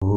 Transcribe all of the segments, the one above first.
ओम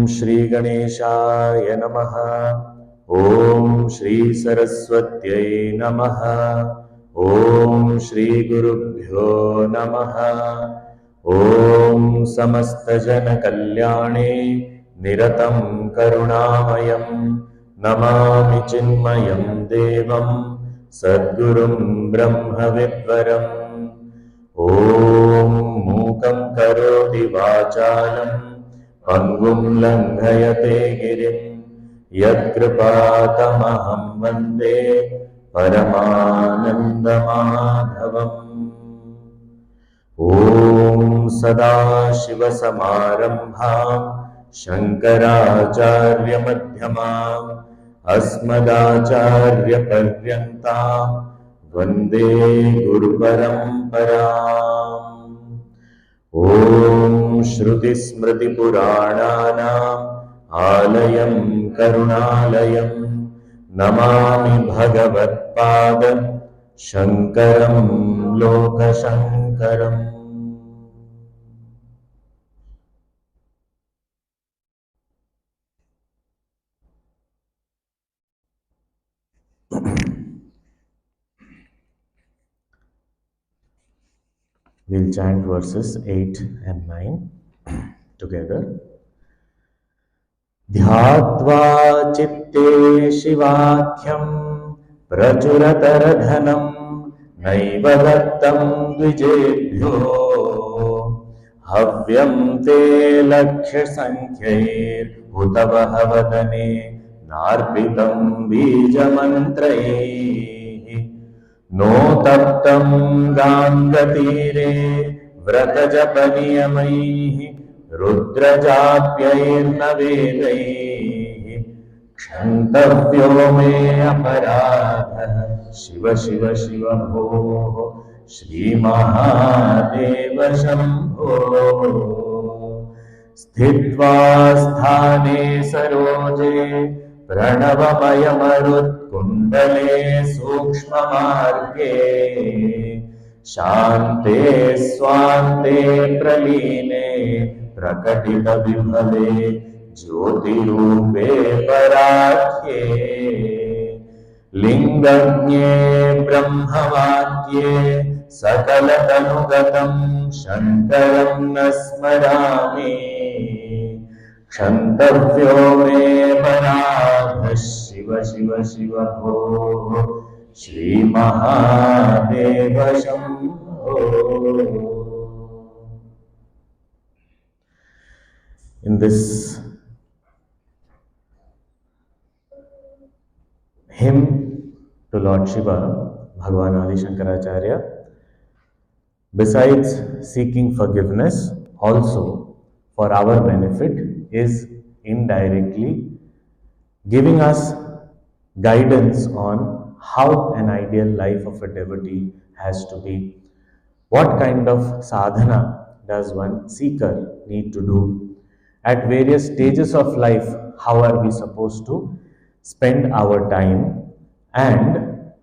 श्री गणेशाय नमः। ओम श्री सरस्वत्यै नमः। ओम श्री गुरुभ्यो नमः। ओम समस्त जन कल्याणे निरतं करुणामयं नमामि चिन्मयं देवं सद्गुरुं ब्रह्मविद्वरम्। ओम मूकं करोति वाचालं पंगुं लंघयते गिरिं यत्कृपातमहं वन्दे परमानन्दमाधवम्। ॐ सदाशिवसमारम्भां शङ्कराचार्यमध्यमाम् अस्मदाचार्यपर्यन्तां वन्दे गुरुपरम्पराम्। ॐ श्रुतिस्मृतिपुराणानाम् आलयं करुणालयं नमामि भगवत्पाद शङ्करं लोकशङ्करम्। We'll chant verses 8 and 9 together. ध्यात्वा चित्ते शिवाख्यं प्रचुरतरधनं नैव दत्तं द्विजेभ्यो हव्यं ते लक्ष्यसङ्ख्यैर्हुतवहवदने नार्पितं बीजमन्त्रैः नोतप्तं गाङ्गतीरे व्रतजपनियमैः रुद्रजाप्यैर्न वेदैः क्षन्तव्यो मे अपराधः शिव शिव शिव भोः श्रीमहादेव शम्भो। स्थित्वा स्थाने सरोजे प्रणवमयमरुत्कुण्डले सूक्ष्ममार्गे शान्ते स्वान्ते प्रलीने प्रकटितविभवे ज्योतिरूपे पराख्ये लिङ्गज्ञे ब्रह्मवाक्ये सकलतनुगतं शङ्करं न स्मरामि क्षन्तव्यो मे पराधः शिव शिव शिव भोः श्रीमहादेव Shambho. In this hymn to Lord Shiva, Bhagavan Adi Shankaracharya, besides seeking forgiveness, also for our benefit, is indirectly giving us guidance on how an ideal life of a devotee has to be. What kind of sadhana does one seeker need to do? At various stages of life, how are we supposed to spend our time? And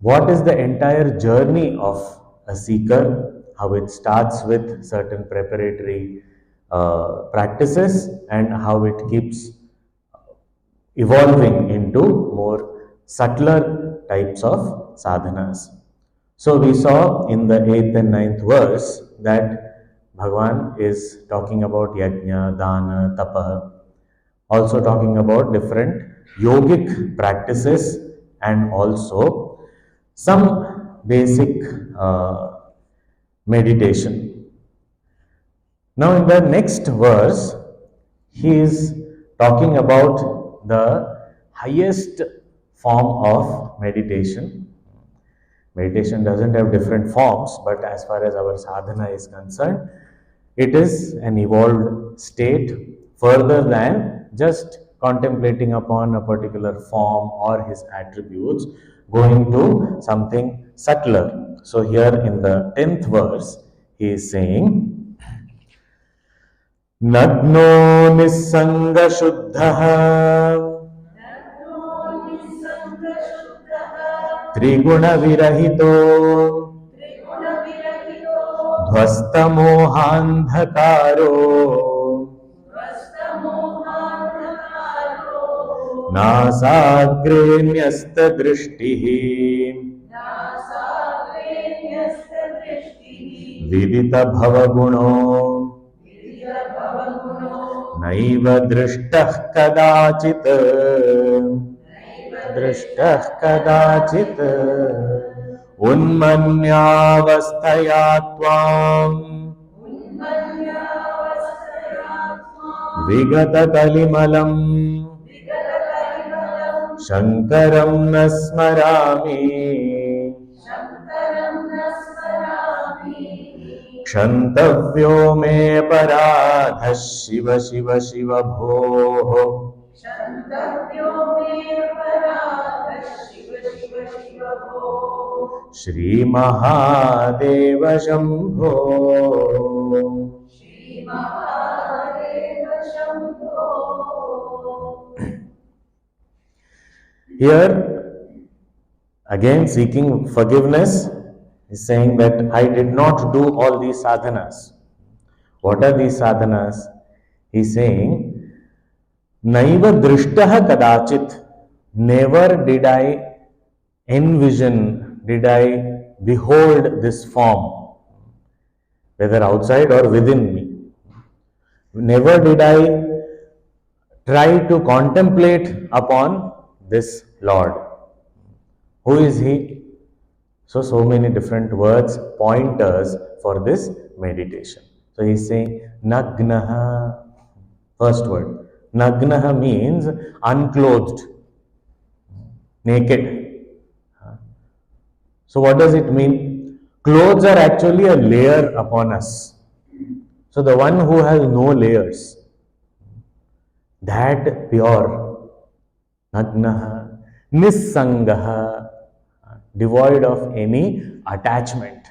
what is the entire journey of a seeker? How it starts with certain preparatory practices and how it keeps evolving into more subtler types of sadhanas. So we saw in the 8th and 9th verse that Bhagavan is talking about yajna, dana, tapa, also talking about different yogic practices and also some basic meditation. Now in the next verse, he is talking about the highest form of meditation. Meditation doesn't have different forms, but as far as our sadhana is concerned, it is an evolved state further than just contemplating upon a particular form or his attributes, going to something subtler. So here in the 10th verse, he is saying, नग्नो निस्सङ्गशुद्धः त्रिगुणविरहितो ध्वस्तमोहान्धकारो नासाग्रे न्यस्तदृष्टिः विदितभवगुणो नैव दृष्टः कदाचित् उन्मन्यावस्थया त्वाम् विगतकलिमलम् शङ्करं न स्मरामि क्षन्तव्यो मे पराधः शिव शिव शिव भोः श्रीमहादेव Shambho. Here again seeking forgiveness is saying that I did not do all these sadhanas. What are these sadhanas? He is saying, Naiva drishtah kadachit. Never did I envision, did I behold this form, whether outside or within me. Never did I try to contemplate upon this Lord. Who is He? So many different words, pointers for this meditation. So he is saying, Nagnaha, first word. Nagnaha means unclothed, naked. So what does it mean? Clothes are actually a layer upon us. So the one who has no layers, that pure, Nagnaha, Nissangaha, devoid of any attachment.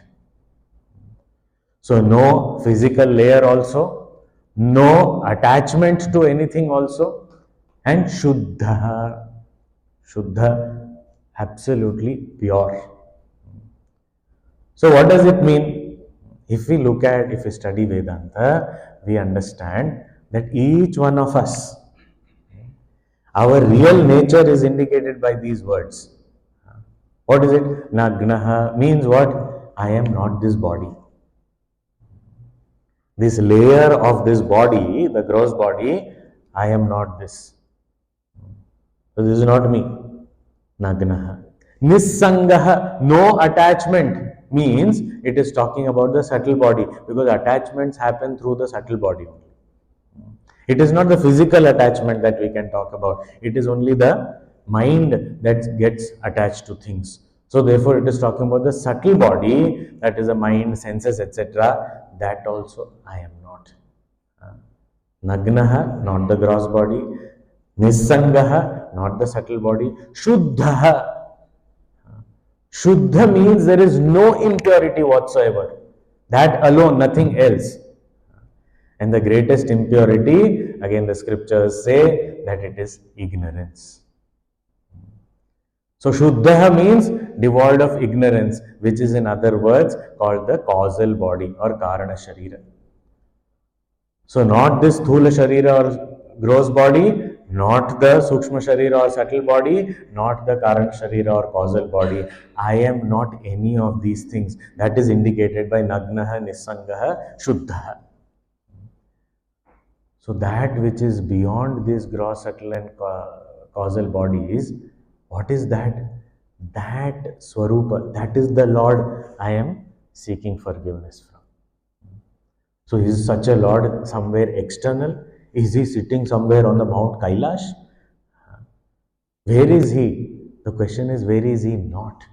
So no physical layer also, no attachment to anything also, and Shuddha, Shuddha, absolutely pure. So what does it mean? If we study Vedanta, we understand that each one of us, our real nature is indicated by these words. What is it? Nagnaha means what? I am not this body. This layer of this body, the gross body, I am not this. So this is not me. Nagnaha. Nissangaha, no attachment, means it is talking about the subtle body, because attachments happen through the subtle body only. It is not the physical attachment that we can talk about. It is only the mind that gets attached to things. So therefore it is talking about the subtle body, that is the mind, senses, etc. That also I am not. Nagnaha, not the gross body. Nissangaha, not the subtle body. Shuddhaha. Shuddha means there is no impurity whatsoever. That alone, nothing else. And the greatest impurity, again the scriptures say that it is ignorance. So Shuddha means devoid of ignorance, which is in other words called the causal body or Karana Sharira. So not this Thula Sharira or gross body, not the Sukshma Sharira or subtle body, not the Karan Sharira or causal body. I am not any of these things. That is indicated by Nagnaha, Nisangaha, Shuddha. So that which is beyond this gross, subtle and causal bodies, what is that? That Swarupa, that is the Lord I am seeking forgiveness from. So is such a Lord somewhere external? Is he sitting somewhere on the Mount Kailash? Where is he? The question is, where is he not?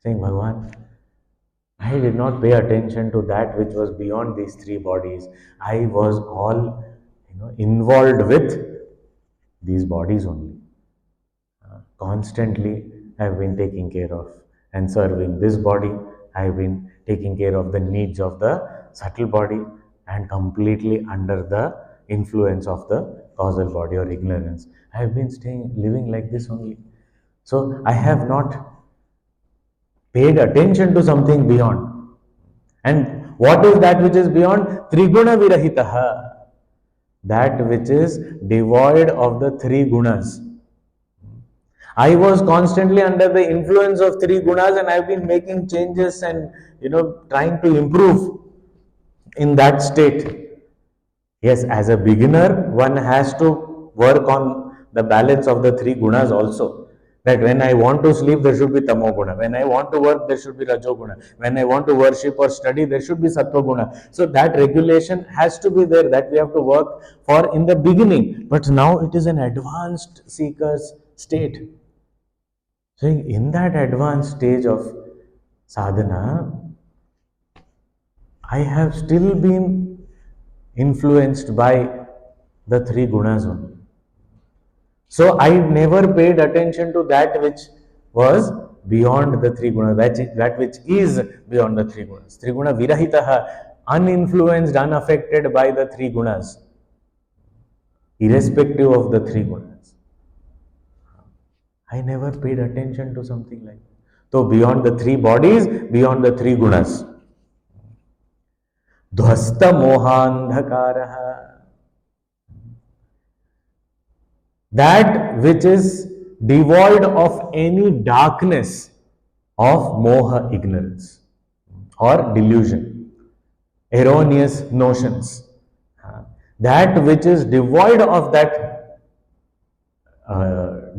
Saying, Bhagavan, I did not pay attention to that which was beyond these three bodies. I was all involved with these bodies only. Constantly, I have been taking care of and serving this body. I have been taking care of the needs of the subtle body and completely under the influence of the causal body or ignorance. I have been living like this only. So I have not paid attention to something beyond. And what is that which is beyond? Triguna virahitaha. That which is devoid of the three gunas. I was constantly under the influence of three gunas and I've been making changes and trying to improve in that state. Yes, as a beginner, one has to work on the balance of the three gunas also. That when I want to sleep, there should be tamo guna. When I want to work, there should be rajo guna. When I want to worship or study, there should be sattva guna. So that regulation has to be there, that we have to work for in the beginning. But now it is an advanced seeker's state. So in that advanced stage of sadhana, I have still been influenced by the three gunas only. So I never paid attention to that which was beyond the three gunas, that which is beyond the three gunas. Three guna virahitaha, uninfluenced, unaffected by the three gunas, irrespective of the three gunas. I never paid attention to something like that. So beyond the three bodies, beyond the three gunas. Dhvasta mohandhakaraha. That which is devoid of any darkness of moha, ignorance or delusion, erroneous notions. That which is devoid of that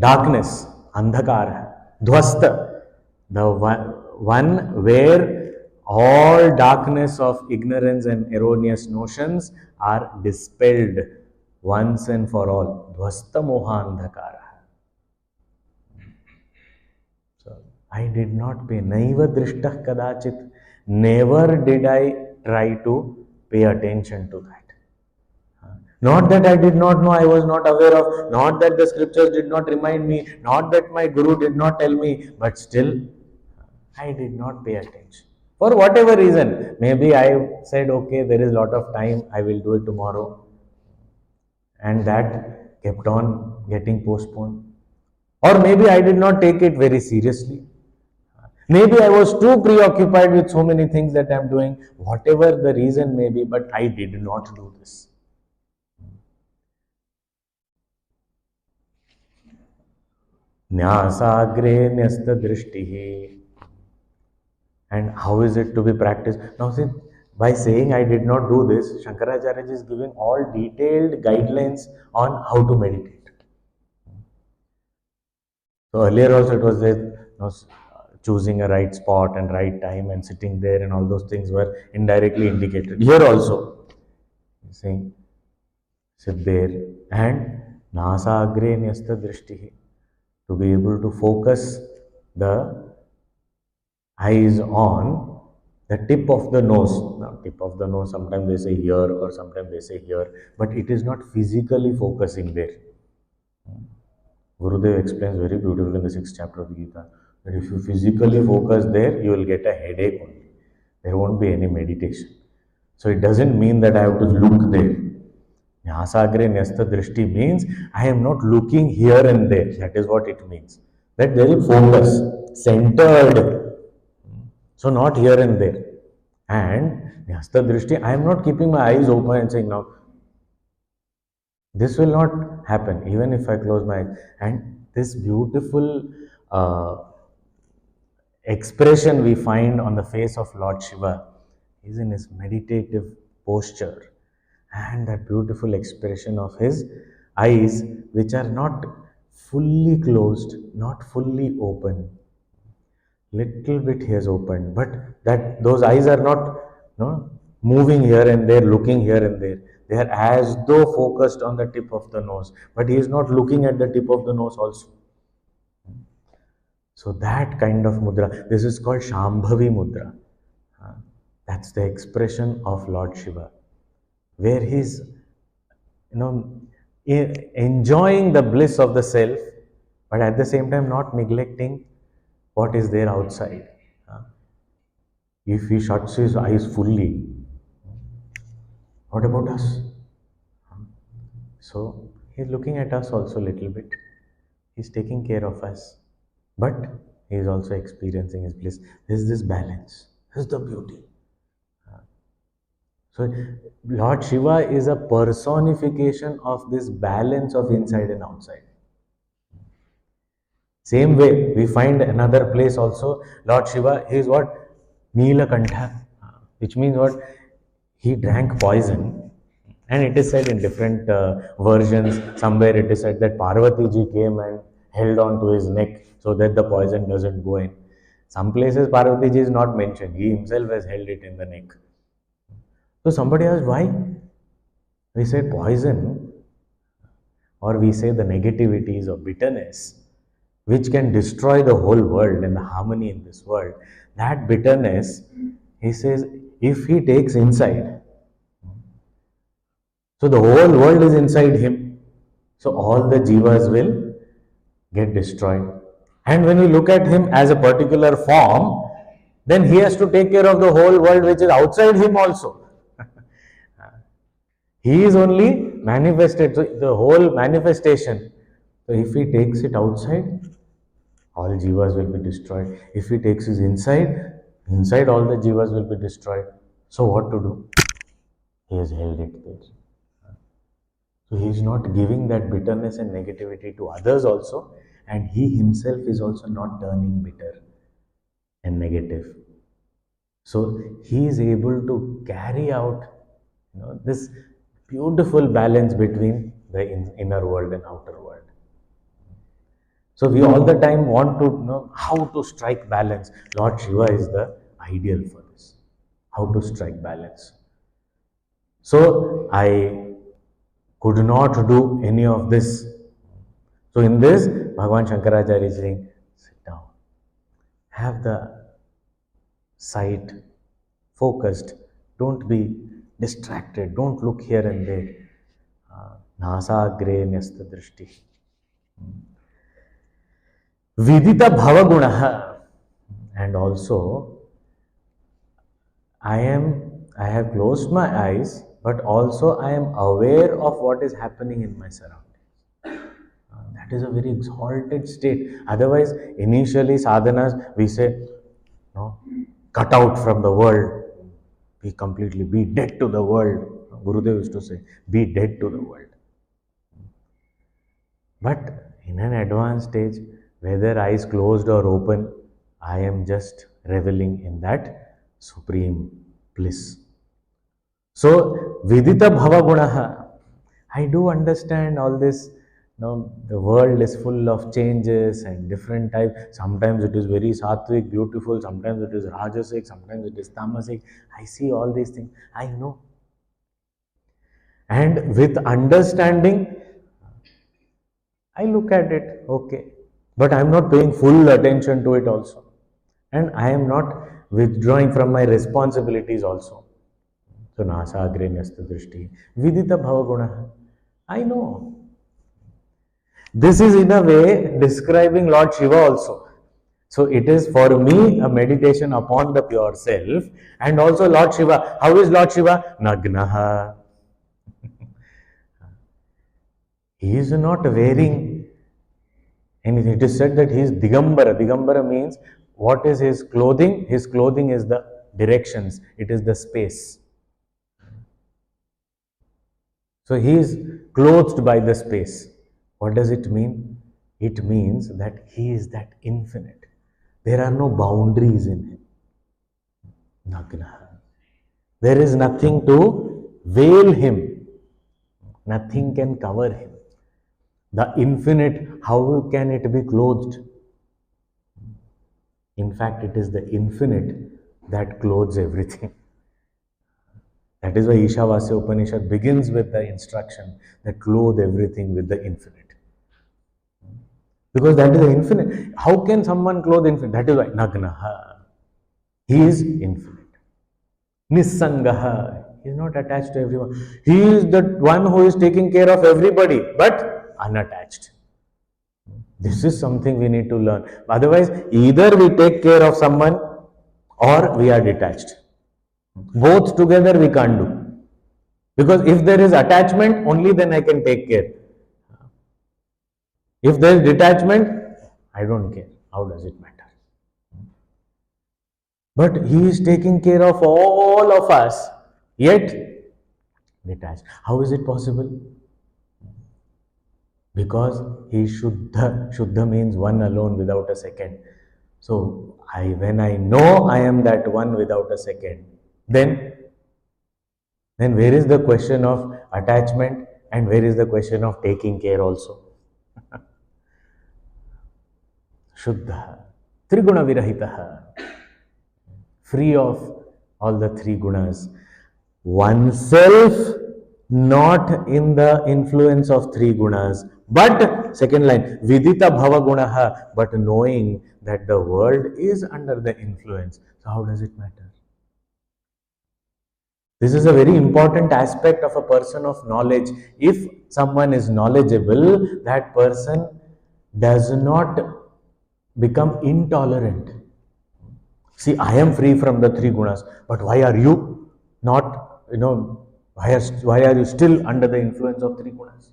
darkness, andhakara, dhvasta, the one where all darkness of ignorance and erroneous notions are dispelled once and for all. Dhvasta moha andhakara. So I did not pay. Naiva drishtah kadachit. Never did I try to pay attention to that. Not that I did not know, I was not aware of, not that the scriptures did not remind me, not that my guru did not tell me, but still I did not pay attention. For whatever reason, maybe I said, okay, there is a lot of time, I will do it tomorrow. And that kept on getting postponed. Or maybe I did not take it very seriously. Maybe I was too preoccupied with so many things that I am doing, whatever the reason may be, but I did not do this. Nyasagre nyasta drishtihi. And how is it to be practiced? Now see, by saying I did not do this, Shankaracharya is giving all detailed guidelines on how to meditate. So earlier also it was that choosing a right spot and right time and sitting there and all those things were indirectly indicated. Here also, saying sit there and nasagre nyasta drishtihi, to be able to focus the eyes on the tip of the nose. Now, tip of the nose, sometimes they say here or sometimes they say here, but it is not physically focusing there. Gurudev explains very beautifully in the 6th chapter of the Gita that if you physically focus there, you will get a headache only. There won't be any meditation. So it doesn't mean that I have to look there. Nyasagre nyasta drishti means I am not looking here and there. That is what it means. That there is focus, centered. So not here and there. And nyasta drishti, I am not keeping my eyes open and saying now, This will not happen even if I close my eyes. And this beautiful uh, expression we find on the face of Lord Shiva is in his meditative posture, and that beautiful expression of his eyes, which are not fully closed, not fully open. Little bit he has opened, but that those eyes are not moving here and there, looking here and there. They are as though focused on the tip of the nose, but he is not looking at the tip of the nose also. So that kind of mudra, this is called Shambhavi mudra. That's the expression of Lord Shiva, where he's enjoying the bliss of the self, but at the same time not neglecting what is there outside. If he shuts his eyes fully, what about us? So he's looking at us also a little bit. He's taking care of us, but he is also experiencing his bliss. There's this balance. This is the beauty. So Lord Shiva is a personification of this balance of inside and outside. Same way, we find another place also, Lord Shiva, he is what? Neelakantha, which means what? He drank poison. And it is said in different versions, somewhere it is said that Parvati ji came and held on to his neck so that the poison doesn't go in. Some places Parvati ji is not mentioned, he himself has held it in the neck. So somebody asked why? We say poison, or we say the negativities or bitterness, which can destroy the whole world and the harmony in this world. That bitterness, he says, if he takes inside, so the whole world is inside him, so all the jivas will get destroyed. And when we look at him as a particular form, then he has to take care of the whole world which is outside him also. He is only manifested, so the whole manifestation. So if he takes it outside, all jivas will be destroyed. If he takes his inside all the jivas will be destroyed. So what to do? He has held it there. So he is not giving that bitterness and negativity to others also, and he himself is also not turning bitter and negative. So he is able to carry out this beautiful balance between the inner world and outer world. So we all the time want to know how to strike balance. Lord Shiva is the ideal for this. How to strike balance. So I could not do any of this. So in this, Bhagavan Shankaracharya is saying, sit down. Have the sight focused. Don't be distracted. Don't look here and there. Nasagre nyasta drishti. Vidita bhavagunaha. And also, I have closed my eyes, but also I am aware of what is happening in my surroundings. That is a very exalted state. Otherwise, initially sadhanas, we say, no, cut out from the world, be dead to the world. Gurudev used to say, be dead to the world. But in an advanced stage, whether eyes closed or open, I am just reveling in that supreme bliss. So, Vidita Bhavagunaha, I do understand all this. The world is full of changes and different types. Sometimes it is very sattvic, beautiful. Sometimes it is rajasic. Sometimes it is tamasic. I see all these things. I know. And with understanding, I look at it, okay. But I am not paying full attention to it also. And I am not withdrawing from my responsibilities also. So, nasa agre nyasta drishti. Vidita bhavaguna. I know. This is in a way describing Lord Shiva also. So, it is for me a meditation upon the pure self, and also Lord Shiva. How is Lord Shiva? Nagnaha. He is not wearing anything. It is said that he is Digambara. Digambara means what is his clothing? His clothing is the directions, it is the space. So he is clothed by the space. What does it mean? It means that he is that infinite. There are no boundaries in him. Nagna. There is nothing to veil him. Nothing can cover him. The infinite, how can it be clothed? In fact, it is the infinite that clothes everything. That is why Ishavasya Upanishad begins with the instruction that clothe everything with the infinite. Because that is the infinite. How can someone clothe infinite? That is why Nagnaha. He is infinite. Nisangaha. He is not attached to everyone. He is the one who is taking care of everybody, but unattached. This is something we need to learn. Otherwise, either we take care of someone or we are detached. Both together we can't do. Because if there is attachment, only then I can take care. If there is detachment, I don't care. How does it matter? But he is taking care of all of us, yet detached. How is it possible? Because he is Shuddha. Shuddha means one alone without a second. So when I know I am that one without a second, then where is the question of attachment and where is the question of taking care also? Shuddha, Triguna Virahitaha, free of all the three gunas. Oneself not in the influence of three gunas, but second line, Vidita Bhava Gunaha, but knowing that the world is under the influence. So how does it matter? This is a very important aspect of a person of knowledge. If someone is knowledgeable, that person does not become intolerant. See, I am free from the three gunas, but why are you not, why are you still under the influence of three gunas?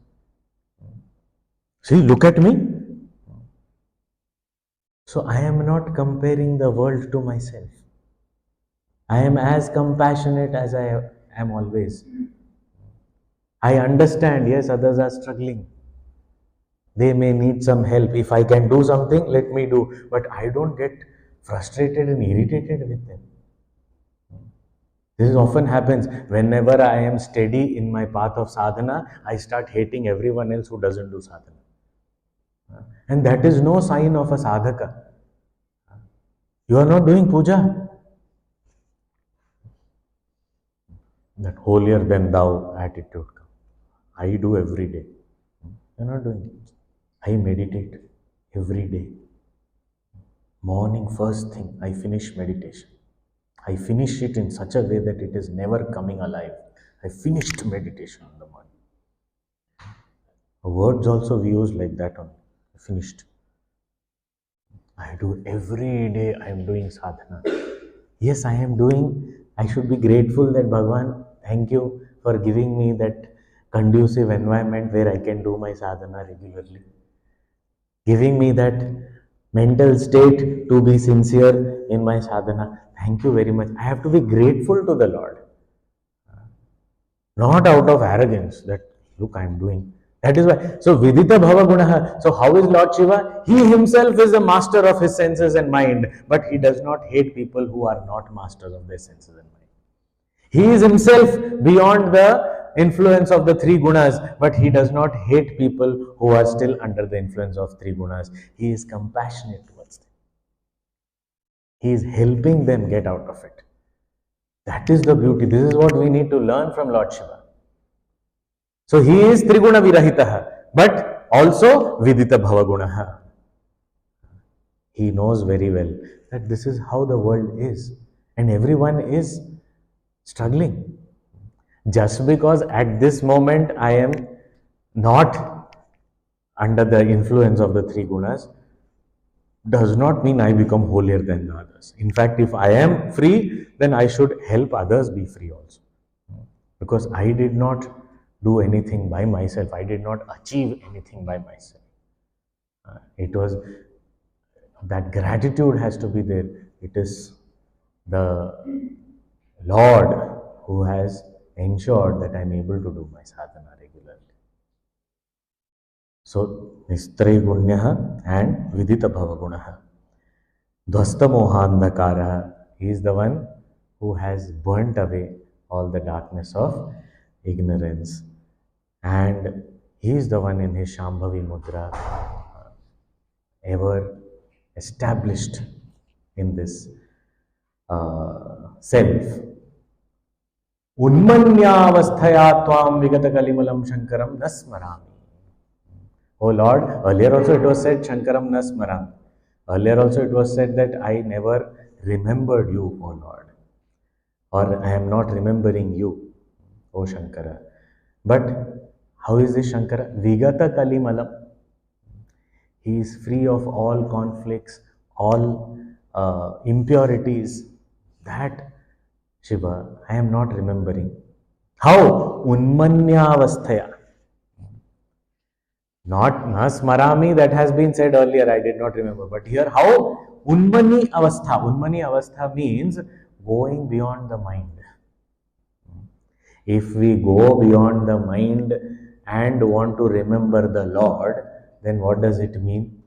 See, look at me. So I am not comparing the world to myself. I am as compassionate as I am always. I understand, yes, others are struggling. They may need some help. If I can do something, let me do. But I don't get frustrated and irritated with them. This often happens whenever I am steady in my path of sadhana, I start hating everyone else who doesn't do sadhana. And that is no sign of a sadhaka. You are not doing puja. That holier than thou attitude. I do every day. You are not doing it. I meditate every day. Morning, first thing, I finish meditation. I finish it in such a way that it is never coming alive. I finished meditation in the morning. Words also we use like that on finished. I do every day, I am doing sadhana. Yes, I am doing, I should be grateful that Bhagavan, thank you for giving me that conducive environment where I can do my sadhana regularly. Giving me that mental state to be sincere in my sadhana. Thank you very much. I have to be grateful to the Lord. Not out of arrogance that, look, I am doing. That is why. So, Vidita Bhava Gunaha. So, how is Lord Shiva? He himself is a master of his senses and mind, but he does not hate people who are not masters of their senses and mind. He is himself beyond the influence of the three gunas, but he does not hate people who are still under the influence of three gunas. He is compassionate towards them. He is helping them get out of it. That is the beauty. This is what we need to learn from Lord Shiva. So he is Triguna Virahitaha, but also Vidita Bhavagunaha. He knows very well that this is how the world is, and everyone is struggling. Just because at this moment I am not under the influence of the three gunas does not mean I become holier than the others. In fact, if I am free, then I should help others be free also. Because I did not do anything by myself. I did not achieve anything by myself. It was that gratitude has to be there. It is the Lord who has ensured that I am able to do my sadhana regularly. So Nistrigunyah and Vidita Bhavagunah. Dvasta Mohandakara, he is the one who has burnt away all the darkness of ignorance. And he is the one in his Shambhavi Mudra ever established in this self. Unmanyavasthaya tvam vigata kalimalam shankaram nasmarami. Oh Lord, earlier also it was said Shankaram nasmarami. Earlier also it was said that I never remembered you, O Lord. Or I am not remembering you, O Shankara. But how is this Shankara? Vigata kalimalam. He is free of all conflicts, all impurities. That Shiva, I am not remembering. How? Unmanyavasthaya. Not Nasmarami, that has been said earlier, I did not remember. But here, how? Unmani avastha. Unmani avastha means going beyond the mind. If we go beyond the mind and want to remember the Lord, then what does it mean?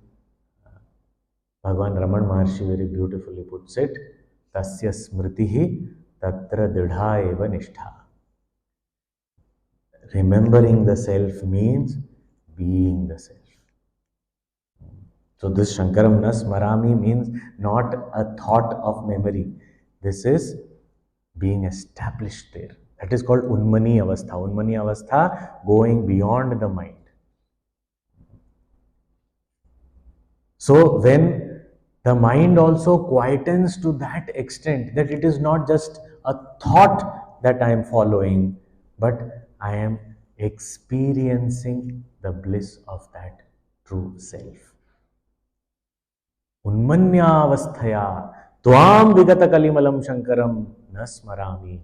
Bhagavan Raman Maharshi very beautifully puts it, Tasya smritihi tatra didha eva nishtha. Remembering the self means being the self. So this Shankaram Nasmarami means not a thought of memory. This is being established there. That is called Unmani Avastha. Unmani Avastha, going beyond the mind. So when the mind also quietens to that extent that it is not just a thought that I am following, but I am experiencing the bliss of that true self. Unmanyavasthaya tvam vigata kalimalam shankaram nasmarami.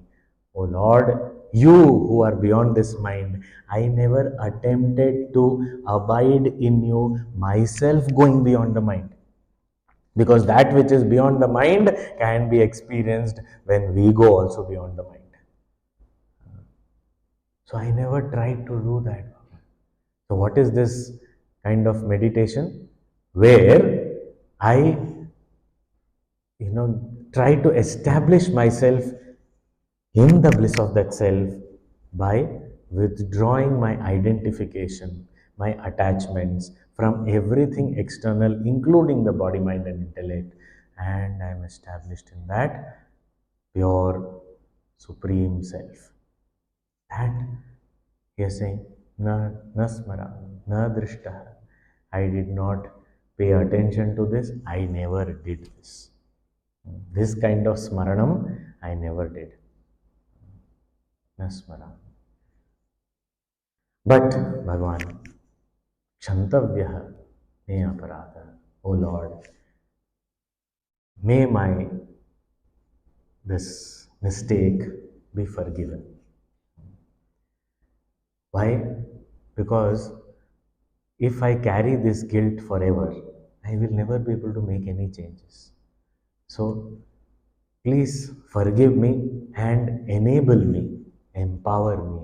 O Lord, you who are beyond this mind, I never attempted to abide in you, myself going beyond the mind. Because that which is beyond the mind can be experienced when we go also beyond the mind. So I never tried to do that. So what is this kind of meditation? Where I, try to establish myself in the bliss of that self by withdrawing my identification, my attachments from everything external, including the body, mind, and intellect, and I am established in that pure, supreme self. That he is saying, na smara, na drishta. I did not pay attention to this, I never did this. This kind of smaranam, I never did. Nasmara. But Bhagavan, Kshantavyah me aparadha. O Lord, may this mistake be forgiven. Why? Because if I carry this guilt forever, I will never be able to make any changes. So, please forgive me and enable me, empower me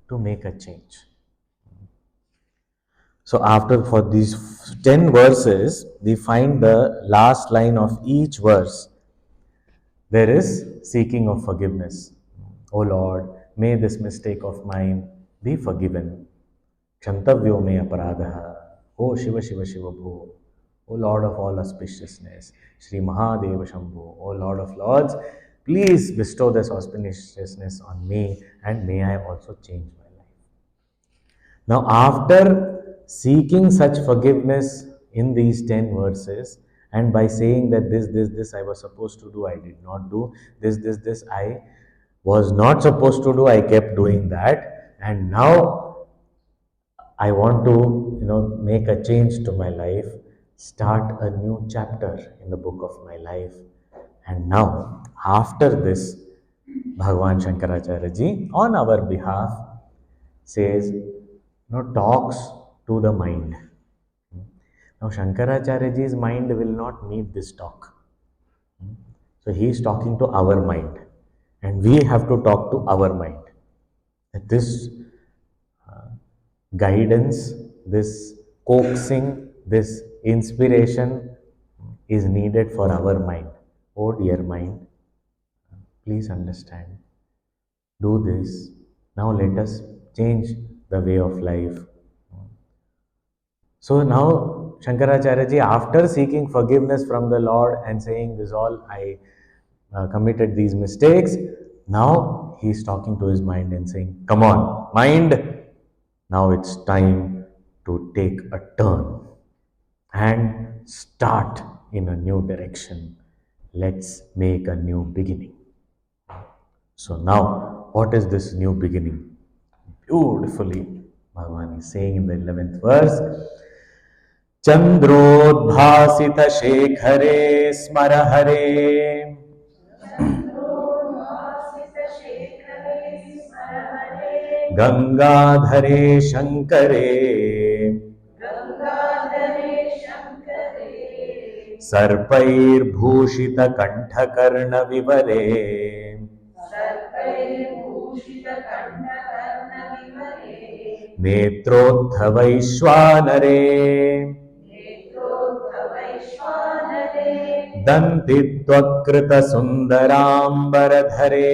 to make a change. So for these 10 verses, we find the last line of each verse. There is seeking of forgiveness. O Lord, may this mistake of mine be forgiven. Kshantavyo me aparadha. O Shiva Shiva Shiva Bho. O Lord of all auspiciousness. Shri Mahadeva Shambho. O Lord of Lords, please bestow this auspiciousness on me and may I also change my life. Now after seeking such forgiveness in these 10 verses, and by saying that this I was supposed to do, I did not do, this I was not supposed to do, I kept doing that, and now I want to make a change to my life, start a new chapter in the book of my life. And now after this, Bhagavan Shankaracharya ji on our behalf says, talks to the mind. Now Shankaracharya ji's mind will not need this talk. So he is talking to our mind and we have to talk to our mind. That this guidance this coaxing, this inspiration is needed for our mind. Oh dear mind, please understand. Do this. Now let us change the way of life. So now Shankaracharya ji, after seeking forgiveness from the Lord and saying this all, I committed these mistakes, now he is talking to his mind and saying, come on, mind, now it's time to take a turn and start in a new direction. Let's make a new beginning. So now, what is this new beginning? Beautifully, Bhagavan is saying in the 11th verse, Chandrodbhasita Shekhare Smara Hare Gangadhare Shankare Sarpair Kanthkarna Vivare Netrodhavaishwanare Dantitvakrita Sundarambaradhare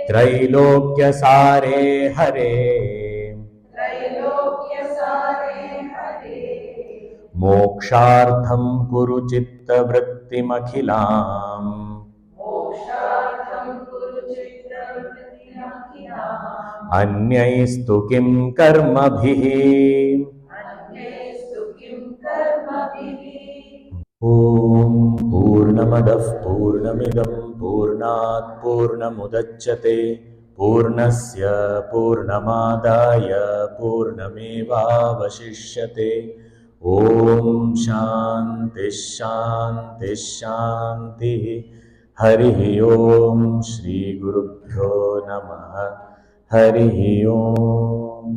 Trailokya Sare Hare Mokshartham Kuru Chitta Vrittimakhilam Anyaistu Kim Karmabhihi Om Purnamadah Purnamidam Purnat Purnamudachyate Purnasya Purnamadaya Purnameva Vashishyate Om Shanti Shanti Shanti Harihi Om Shri Gurubhyo Namaha Harihi Om